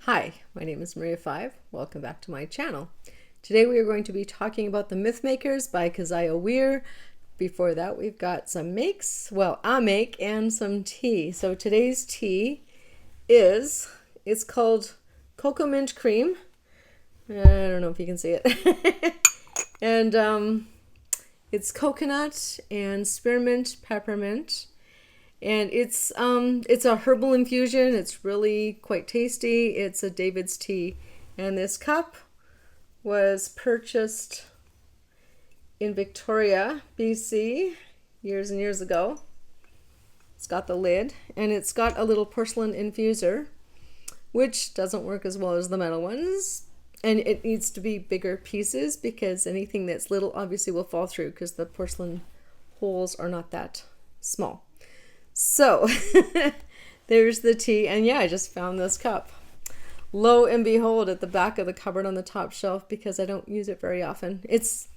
Hi, my name is Maria5. Welcome back to my channel. Today we are going to be talking about the Mythmakers by Keziah Weir. Before that we've got some makes, well, a make and some tea. So today's tea it's called Cocoa Mint Cream. I don't know if you can see it. And it's coconut and spearmint peppermint. And it's a herbal infusion. It's really quite tasty. It's a David's tea. And this cup was purchased in Victoria, BC, years and years ago. It's got the lid, and it's got a little porcelain infuser, which doesn't work as well as the metal ones. And it needs to be bigger pieces because anything that's little obviously will fall through because the porcelain holes are not that small. So there's the tea, and yeah, I just found this cup. Lo and behold, at the back of the cupboard on the top shelf because I don't use it very often. It's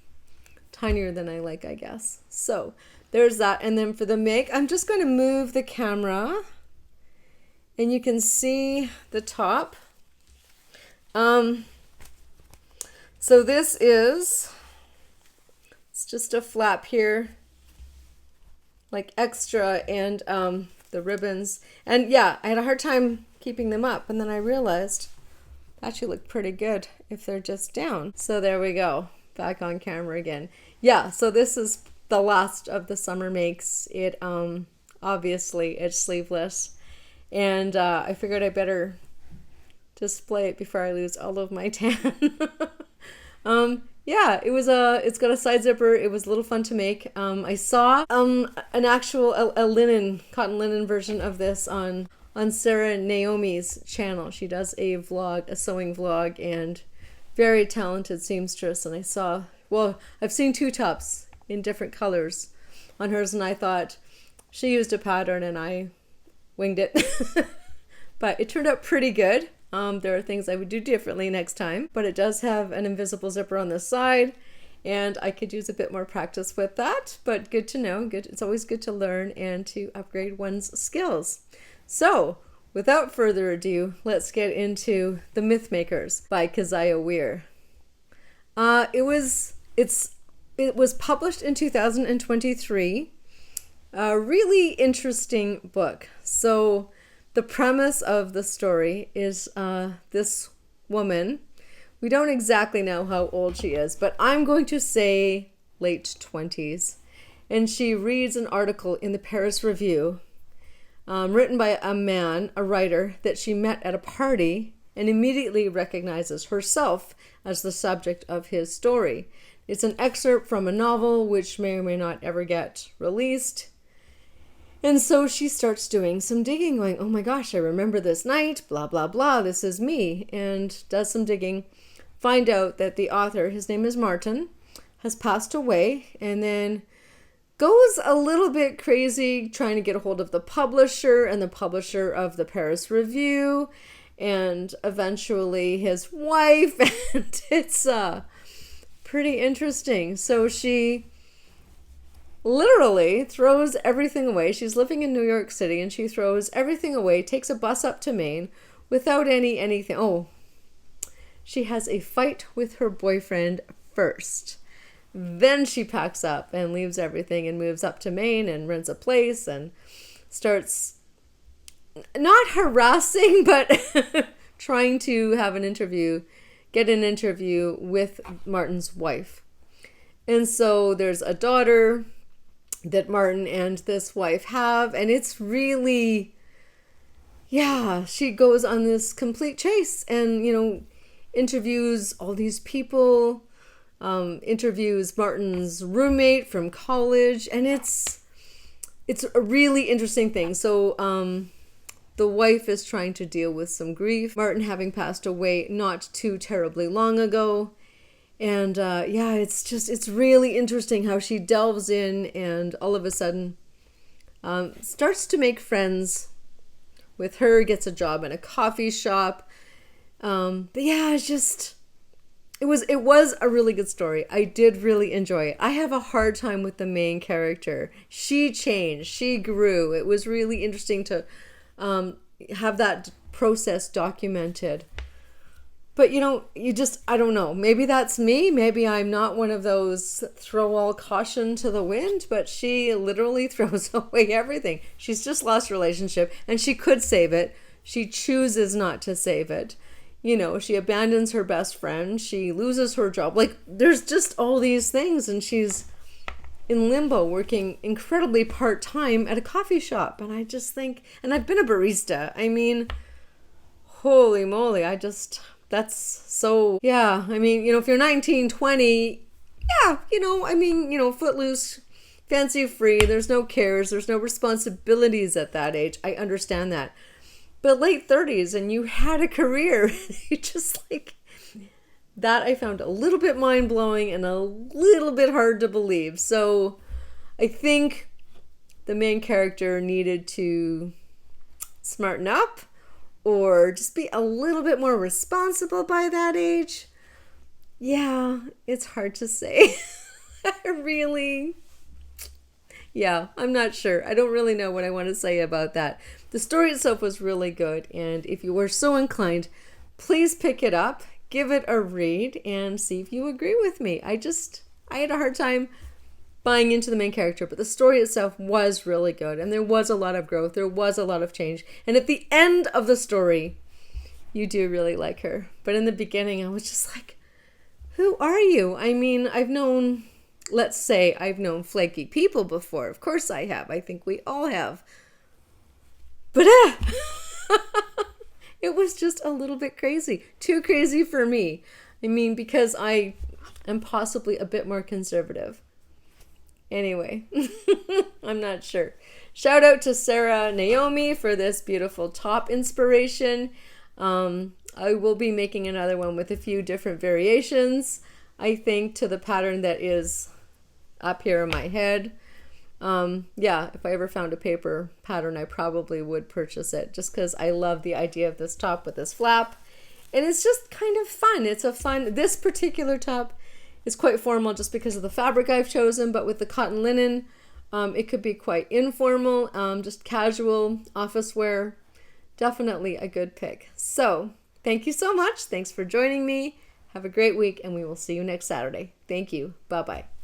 tinier than I like, I guess. So there's that. And then for the make, I'm just going to move the camera and you can see the top. So this it's just a flap here, like extra, and the ribbons. And yeah, I had a hard time keeping them up, and then I realized they actually look pretty good if they're just down. So there we go, back on camera again. Yeah, so this is the last of the summer makes. It obviously it's sleeveless, and I figured I better display it before I lose all of my tan. Yeah, it's got a side zipper. It was a little fun to make. I saw an actual cotton linen version of this on Sarah Naomi's channel. She does a vlog, a sewing vlog, and very talented seamstress. And I've seen two tops in different colors on hers, and I thought she used a pattern and I winged it. But it turned out pretty good. There are things I would do differently next time, but it does have an invisible zipper on the side, and I could use a bit more practice with that, but good to know. Good. It's always good to learn and to upgrade one's skills. So without further ado, let's get into The Mythmakers by Keziah Weir. It was published in 2023. A really interesting book. So the premise of the story is this woman. We don't exactly know how old she is, but I'm going to say late 20s. And she reads an article in the Paris Review written by a writer that she met at a party, and immediately recognizes herself as the subject of his story. It's an excerpt from a novel which may or may not ever get released. And so she starts doing some digging, going, oh my gosh, I remember this night, blah, blah, blah, this is me, and does some digging. Find out that the author, his name is Martin, has passed away, and then goes a little bit crazy trying to get a hold of the publisher and the publisher of the Paris Review, and eventually his wife, and it's pretty interesting. So she literally throws everything away. She's living in New York City, and she throws everything away, takes a bus up to Maine without anything. Oh, she has a fight with her boyfriend first. Then she packs up and leaves everything and moves up to Maine and rents a place and starts not harassing, but trying to have get an interview with Martin's wife. And so there's a daughter that Martin and this wife have, and it's really, yeah, she goes on this complete chase and, interviews all these people, interviews Martin's roommate from college, and it's a really interesting thing. So the wife is trying to deal with some grief, Martin having passed away not too terribly long ago. And yeah, it's really interesting how she delves in and all of a sudden starts to make friends with her, gets a job in a coffee shop. But yeah, it was a really good story. I did really enjoy it. I have a hard time with the main character. She changed, she grew. It was really interesting to have that process documented. But you just, I don't know. Maybe that's me. Maybe I'm not one of those throw all caution to the wind, but she literally throws away everything. She's just lost a relationship and she could save it. She chooses not to save it. She abandons her best friend. She loses her job. Like, there's just all these things, and she's in limbo working incredibly part-time at a coffee shop. And I just think, and I've been a barista. I mean, holy moly, that's so, yeah. I mean, if you're 19, 20, yeah, footloose, fancy free, there's no cares, there's no responsibilities at that age. I understand that. But late 30s and you had a career, you just like, that I found a little bit mind-blowing and a little bit hard to believe. So I think the main character needed to smarten up or just be a little bit more responsible by that age. Yeah, it's hard to say. I'm not sure. I don't really know what I want to say about that. The story itself was really good, and if you were so inclined, please pick it up, give it a read, and see if you agree with me. I had a hard time buying into the main character, but the story itself was really good, and there was a lot of growth, there was a lot of change, and at the end of the story, you do really like her. But in the beginning, I was just like, who are you? I mean, let's say I've known flaky people before. Of course I have. I think we all have. But it was just a little bit crazy. Too crazy for me. I mean, because I am possibly a bit more conservative. Anyway, I'm not sure. Shout out to Sarah Naomi for this beautiful top inspiration. I will be making another one with a few different variations, I think, to the pattern that is up here in my head. If I ever found a paper pattern, I probably would purchase it just because I love the idea of this top with this flap. And it's just kind of fun. This particular top is quite formal just because of the fabric I've chosen, but with the cotton linen, it could be quite informal, just casual office wear. Definitely a good pick. So thank you so much. Thanks for joining me. Have a great week, and we will see you next Saturday. Thank you. Bye-bye.